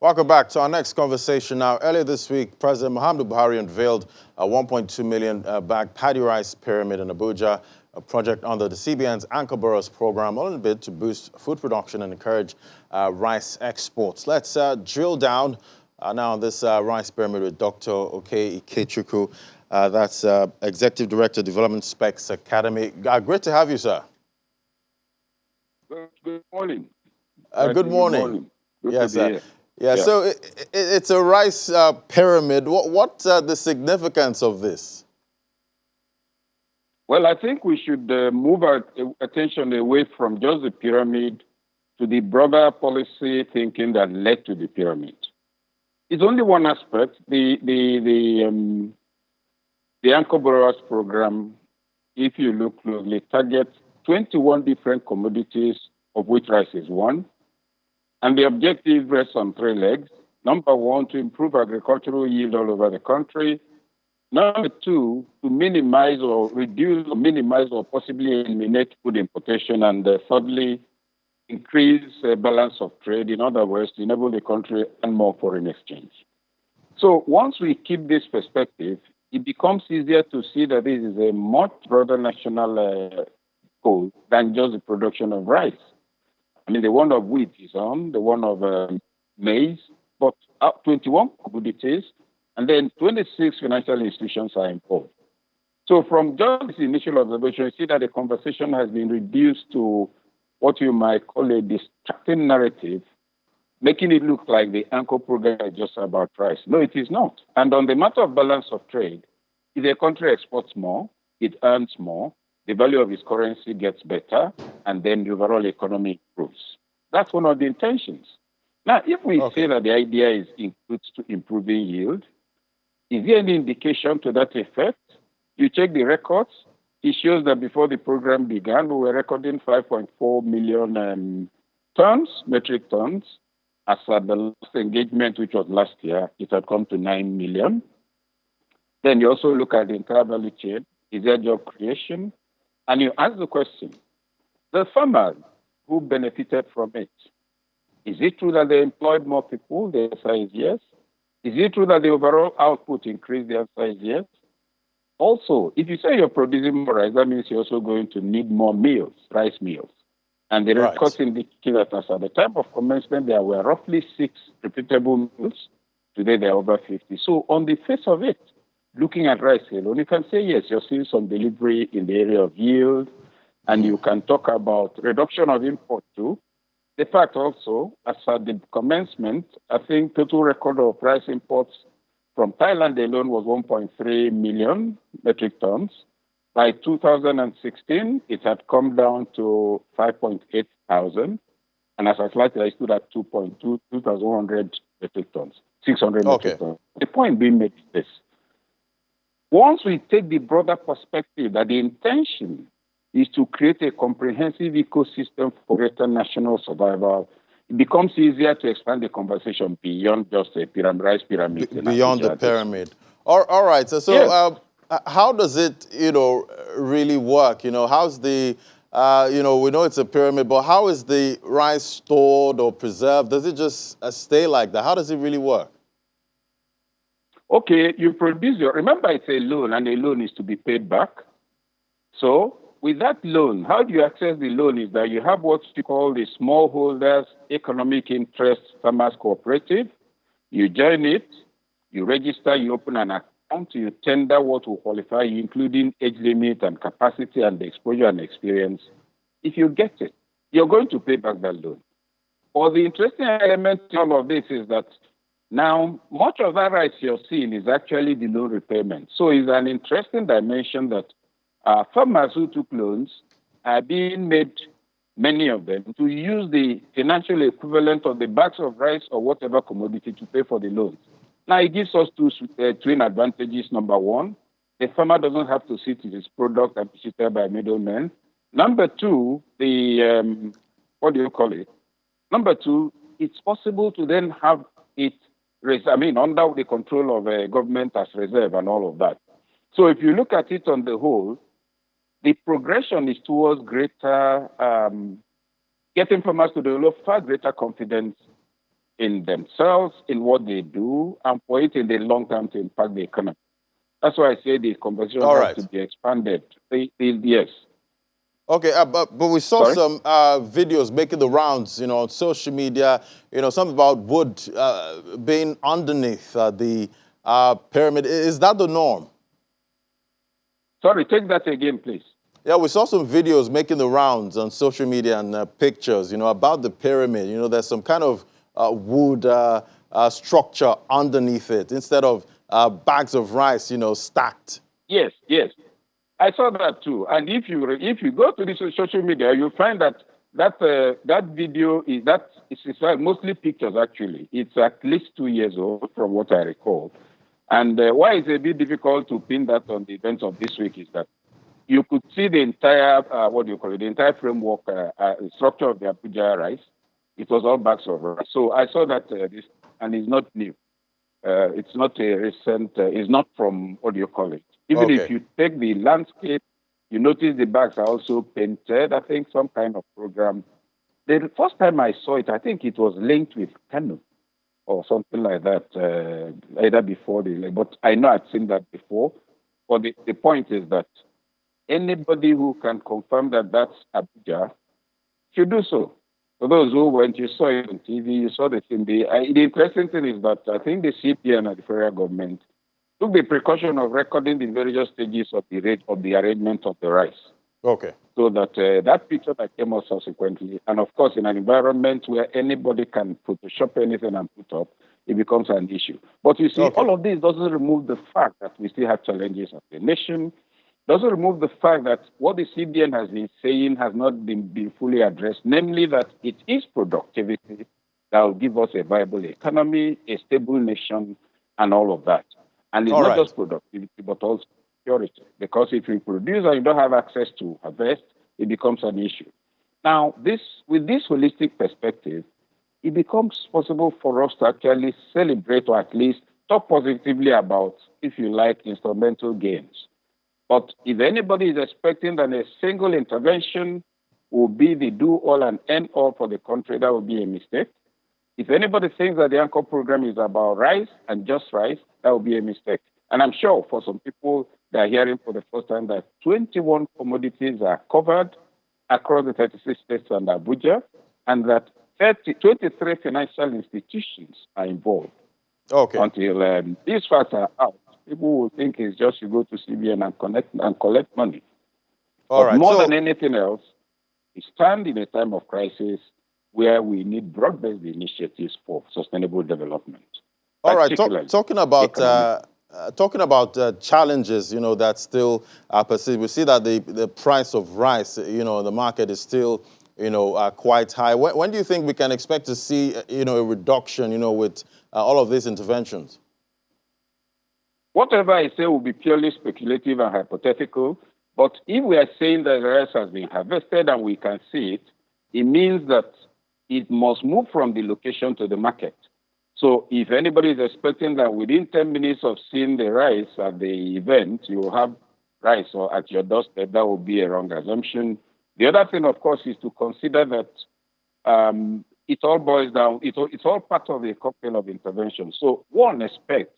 Welcome back to our next conversation. Now, earlier this week, President Muhammadu Buhari unveiled a 1.2 million bag paddy rice pyramid in Abuja, a project under the CBN's Anchor Boroughs program, all in a bid to boost food production and encourage rice exports. Let's drill down now on this rice pyramid with Dr. Oke Ikechukwu. That's Executive Director, Development Specs Academy. Great to have you, sir. Good morning. Good morning. Good Yes, to be here. yeah, so it's a rice pyramid. What's the significance of this? Well, I think we should move our attention away from just the pyramid to the broader policy thinking that led to the pyramid. It's only one aspect. The Anchor Borrowers program, if you look closely, targets 21 different commodities, of which rice is one. And the objective rests on three legs. Number one, to improve agricultural yield all over the country. Number two, to minimize or reduce or minimize or possibly eliminate food importation. And thirdly, increase balance of trade. In other words, to enable the country and more foreign exchange. So once we keep this perspective, it becomes easier to see that this is a much broader national goal than just the production of rice. I mean, the one of wheat is on, the one of maize, but 21 commodities, and then 26 financial institutions are involved. So from just this initial observation, you see that the conversation has been reduced to what you might call a distracting narrative, making it look like the Anchor program is just about rice. No, it is not. And on the matter of balance of trade, if a country exports more, it earns more, the value of its currency gets better, and then the overall economy improves. That's one of the intentions. Now, if we say that the idea is includes to improving yield, is there any indication to that effect? You check the records, it shows that before the program began, we were recording 5.4 million metric tons. As at the last engagement, which was last year, it had come to 9 million. Then you also look at the entire value chain. Is there job creation? And you ask the question, the farmers who benefited from it, is it true that they employed more people? The answer is yes. Is it true that the overall output increased? The answer is yes. Also, if you say you're producing more rice, that means you're also going to need more meals, rice meals. And the records indicate that as at the time of commencement, there were roughly 6 repeatable meals. Today, there are over 50. So on the face of it, looking at rice alone, you can say, yes, you're seeing some delivery in the area of yield, and you can talk about reduction of import too. The fact also, as at the commencement, I think total record of rice imports from Thailand alone was 1.3 million metric tons. By 2016, it had come down to 5.8 thousand, and as I slightly, I stood at 2,100 metric tons, 600 metric tons. The point being made is this. Once we take the broader perspective that the intention is to create a comprehensive ecosystem for greater national survival, it becomes easier to expand the conversation beyond just a rice pyramid. Beyond the pyramid. All right. So how does it, really work? How's the, we know it's a pyramid, but how is the rice stored or preserved? Does it just stay like that? How does it really work? Okay, you produce remember it's a loan, and a loan is to be paid back. So with that loan, how do you access the loan is that you have what you call the Smallholders Economic Interest Farmers Cooperative. You join it, you register, you open an account, you tender what will qualify you, including age limit and capacity and the exposure and experience. If you get it, you're going to pay back that loan. Or the interesting element in all of this is that now, much of that rice you're seeing is actually the loan repayment. So it's an interesting dimension that farmers who took loans are being made, many of them, to use the financial equivalent of the bags of rice or whatever commodity to pay for the loans. Now, it gives us two twin advantages. Number one, the farmer doesn't have to sit with his product and be cheated by middlemen. Number two, Number two, it's possible to then have it under the control of a government as reserve and all of that. So if you look at it on the whole, the progression is towards greater, getting farmers to develop far greater confidence in themselves, in what they do, and for it in the long term to impact the economy. That's why I say the conversation All has right. to be expanded. Yes. Okay, but we saw Sorry? some videos making the rounds, on social media, something about wood being underneath the pyramid. Is that the norm? Sorry, take that again, please. Yeah, we saw some videos making the rounds on social media and pictures, about the pyramid. There's some kind of wood structure underneath it instead of bags of rice, stacked. Yes, yes. I saw that too. And if you go to the social media, you'll find that video is mostly pictures actually. It's at least 2 years old from what I recall. And why it's a bit difficult to pin that on the events of this week is that you could see the entire the entire framework structure of the Abuja rice. It was all bags of rice. So I saw that and it's not new. It's not a recent. It's not from Even if Okay. you take the landscape, you notice the bags are also painted. I think some kind of program. The first time I saw it, I think it was linked with Kano or something like that, either before but I know I'd seen that before. But the point is that anybody who can confirm that that's Abuja should do so. For those who went, you saw it on TV, you saw the thing. The interesting thing is that I think the CPN and the federal government took the precaution of recording the various stages of the rate of the arrangement of the rice. Okay. So that that picture that came out subsequently, and of course, in an environment where anybody can Photoshop anything and put up, it becomes an issue. But you see, Okay. all of this doesn't remove the fact that we still have challenges as a nation. Doesn't remove the fact that what the CBN has been saying has not been fully addressed, namely that it is productivity that will give us a viable economy, a stable nation, and all of that. And it's All not right. just productivity, but also security. Because if you produce and you don't have access to harvest, it becomes an issue. Now, with this holistic perspective, it becomes possible for us to actually celebrate or at least talk positively about, if you like, instrumental gains. But if anybody is expecting that a single intervention will be the do all and end all for the country, that would be a mistake. If anybody thinks that the anchor program is about rice and just rice, that would be a mistake. And I'm sure for some people that are hearing for the first time that 21 commodities are covered across the 36 states and Abuja, and that 23 financial institutions are involved. Okay. Until these facts are out, people will think it's just you go to CBN and collect money. All But right. more than So, anything else, we stand in a time of crisis where we need broad-based initiatives for sustainable development, all right. particularly economic. Talking about challenges, that still persist. We see that the price of rice, in the market is still, quite high. When do you think we can expect to see, a reduction, with all of these interventions? Whatever I say will be purely speculative and hypothetical, but if we are saying that the rice has been harvested and we can see it, it means that it must move from the location to the market. So if anybody is expecting that within 10 minutes of seeing the rice at the event, you will have rice or at your doorstep, that would be a wrong assumption. The other thing, of course, is to consider that it all boils down, it's all part of a cocktail of intervention. So one expects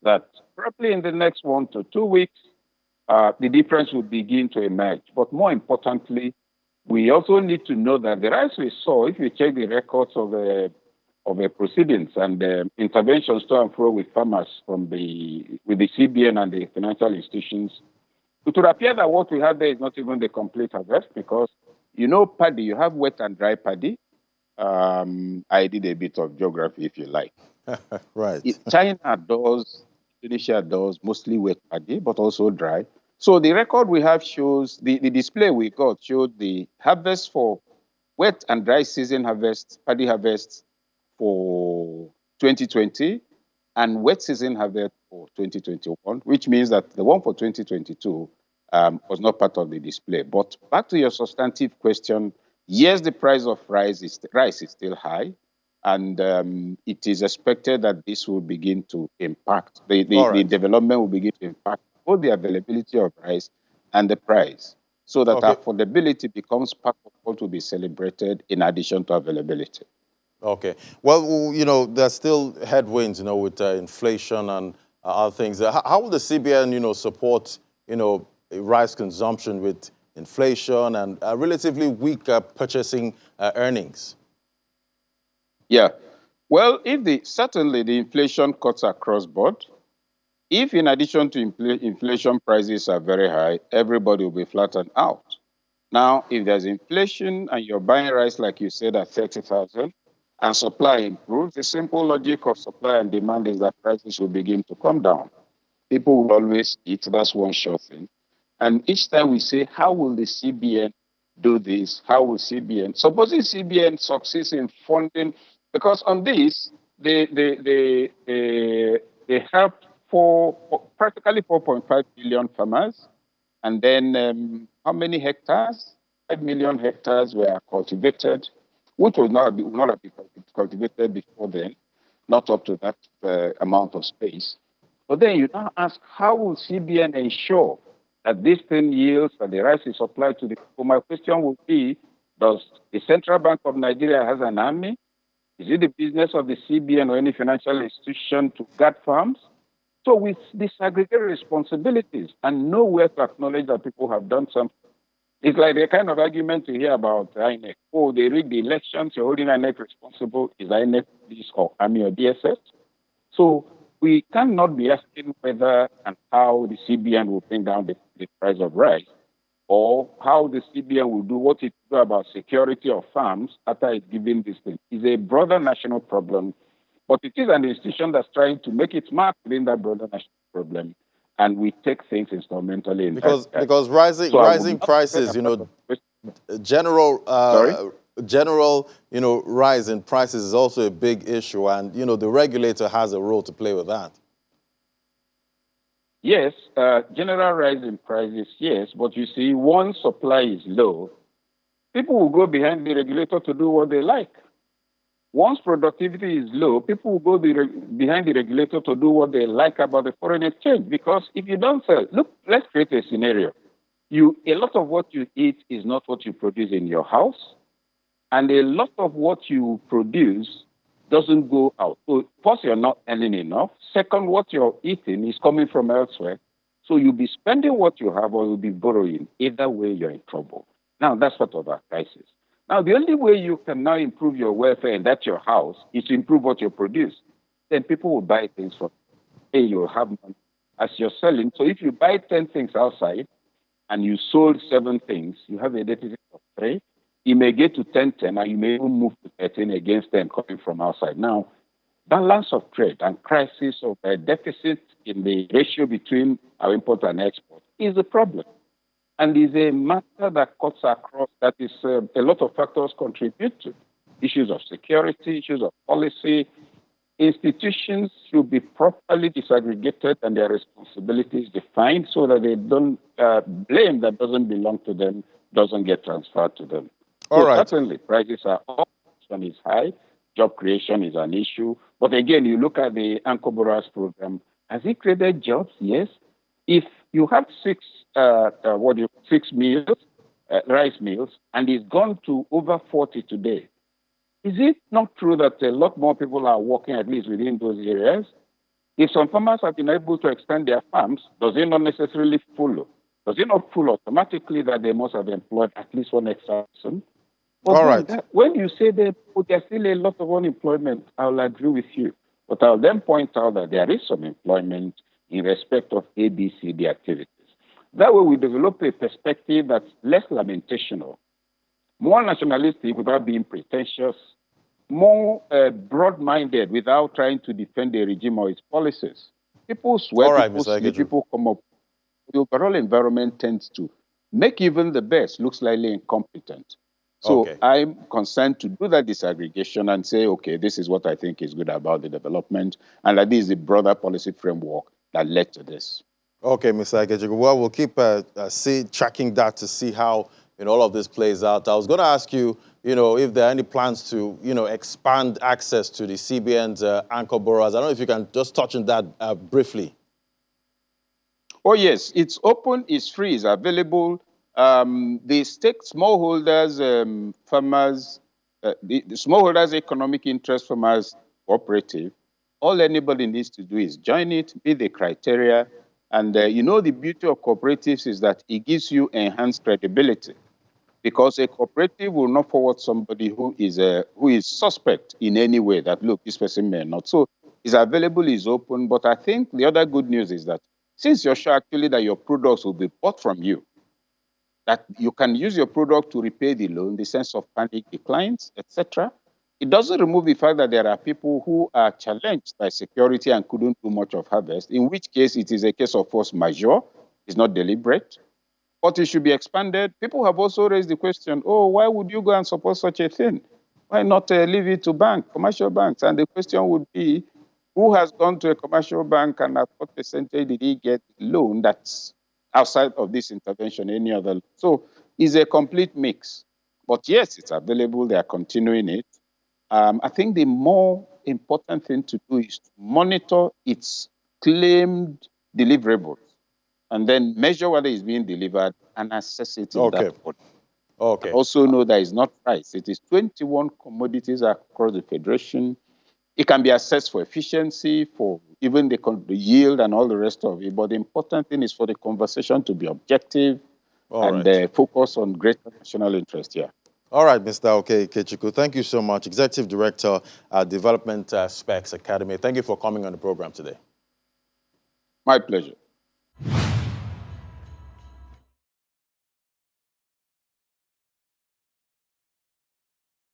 that probably in the next 1 to 2 weeks, the difference will begin to emerge. But more importantly, we also need to know that the rights we saw, if you check the records of the proceedings and the interventions to and fro with farmers with the CBN and the financial institutions, it would appear that what we have there is not even the complete harvest because paddy, you have wet and dry paddy. I did a bit of geography, if you like. Right. China does, Indonesia does mostly wet paddy, but also dry. So the record we have shows the display we got showed the harvest for wet and dry season harvest, paddy harvest for 2020 and wet season harvest for 2021, which means that the one for 2022 was not part of the display. But back to your substantive question, yes, the price of rice is still high. And it is expected that this will begin to impact, All the right. development will begin to impact both the availability of rice and the price, so that Okay. affordability becomes part of what will be celebrated in addition to availability. Okay. Well, there's still headwinds, with inflation and other things. How will the CBN, support, rice consumption with inflation and relatively weak purchasing earnings? Yeah. Well, certainly the inflation cuts across board. If in addition to inflation prices are very high, everybody will be flattened out. Now, if there's inflation and you're buying rice, like you said, at 30,000 and supply improves, the simple logic of supply and demand is that prices will begin to come down. People will always eat. That's one sure thing. And each time we say, how will the CBN do this? How will CBN? Supposing CBN succeeds in funding, because on this, they help practically 4.5 billion farmers. And then how many hectares? 5 million hectares were cultivated, which would not have been cultivated before then, not up to that amount of space. But then you now ask, how will CBN ensure that this thing yields and the rice is supplied to the people? My question would be, does the Central Bank of Nigeria has an army? Is it the business of the CBN or any financial institution to guard farms? So we disaggregate responsibilities and know where to acknowledge that people have done something. It's like the kind of argument you hear about INEC. Oh, they rigged the elections, you're holding INEC responsible. Is INEC police or army or DSS? So we cannot be asking whether and how the CBN will bring down the price of rice, or how the CBN will do what it do about security of farms after it's given this thing. It's a broader national problem, but it is an institution that's trying to make its mark within that broader national problem, and we take things instrumentally in Because that. because rising So I would rising not say prices, that general sorry? general rise in prices is also a big issue, and the regulator has a role to play with that. Yes, general rise in prices, yes, but you see, once supply is low, people will go behind the regulator to do what they like. Once productivity is low, people will go behind the regulator to do what they like about the foreign exchange. Because if you don't sell, look, let's create a scenario. A lot of what you eat is not what you produce in your house, and a lot of what you produce doesn't go out. So first, you're not earning enough. Second, what you're eating is coming from elsewhere. So you'll be spending what you have or you'll be borrowing. Either way, you're in trouble. Now, that's part of our crisis. Now, the only way you can now improve your welfare and that's your house is to improve what you produce. Then people will buy things from you. Hey, you'll have money as you're selling. So if you buy 10 things outside and you sold 7 things, you have a deficit of 3. You may get to 10, and you may even move to 13 against them coming from outside. Now, balance of trade and crisis of a deficit in the ratio between our import and export is a problem. And is a matter that cuts across, that is a lot of factors contribute to. Issues of security, issues of policy. Institutions should be properly disaggregated and their responsibilities defined so that they don't blame that doesn't belong to them doesn't get transferred to them. All So right. certainly prices are up, inflation is high, job creation is an issue. But again, you look at the Ankoboras program, has it created jobs? Yes. If you have 6 meals, rice meals, and it's gone to over 40 today, is it not true that a lot more people are working at least within those areas? If some farmers have been able to expand their farms, does it not necessarily follow? Does it not follow automatically that they must have employed at least one extra person? But All then right. when you say that there's still a lot of unemployment, I'll agree with you. But I'll then point out that there is some employment in respect of ABCD activities. That way we develop a perspective that's less lamentational, more nationalistic without being pretentious, more broad-minded without trying to defend the regime or its policies. People swear, All right, people Mr. sleep, Ekeju. people come up. The overall environment tends to make even the best look slightly incompetent. So Okay. I'm concerned to do that disaggregation and say, okay, this is what I think is good about the development, and that this is the broader policy framework that led to this. Okay, Mr. Ekeju. Well, we'll keep tracking that to see how all of this plays out. I was going to ask you, if there are any plans to, expand access to the CBN's anchor borrowers. I don't know if you can just touch on that briefly. Oh, yes, it's open, it's free, it's available. The stake smallholders, farmers, the smallholders economic interest farmers cooperative, all anybody needs to do is join it, meet the criteria. And the beauty of cooperatives is that it gives you enhanced credibility, because a cooperative will not forward somebody who is suspect in any way that, look, this person may not. So it's available, is open. But I think the other good news is that since you're sure actually that your products will be bought from you, that you can use your product to repay the loan, the sense of panic declines, etc. It doesn't remove the fact that there are people who are challenged by security and couldn't do much of harvest, in which case it is a case of force majeure. It's not deliberate. But it should be expanded. People have also raised the question, oh, why would you go and support such a thing? Why not leave it to commercial banks? And the question would be, who has gone to a commercial bank and at what percentage did he get a loan that's outside of this intervention, any other? So it's a complete mix. But yes, it's available. They are continuing it. I think the more important thing to do is to monitor its claimed deliverables and then measure whether it's being delivered and assess it in that order. Okay. And also know that it's not price. It is 21 commodities across the Federation. It can be assessed for efficiency, for even the yield and all the rest of it. But the important thing is for the conversation to be objective and focus on greater national interest here. All right, Mr. Oke Ikechukwu, thank you so much. Executive Director at Development Specs Academy. Thank you for coming on the program today. My pleasure.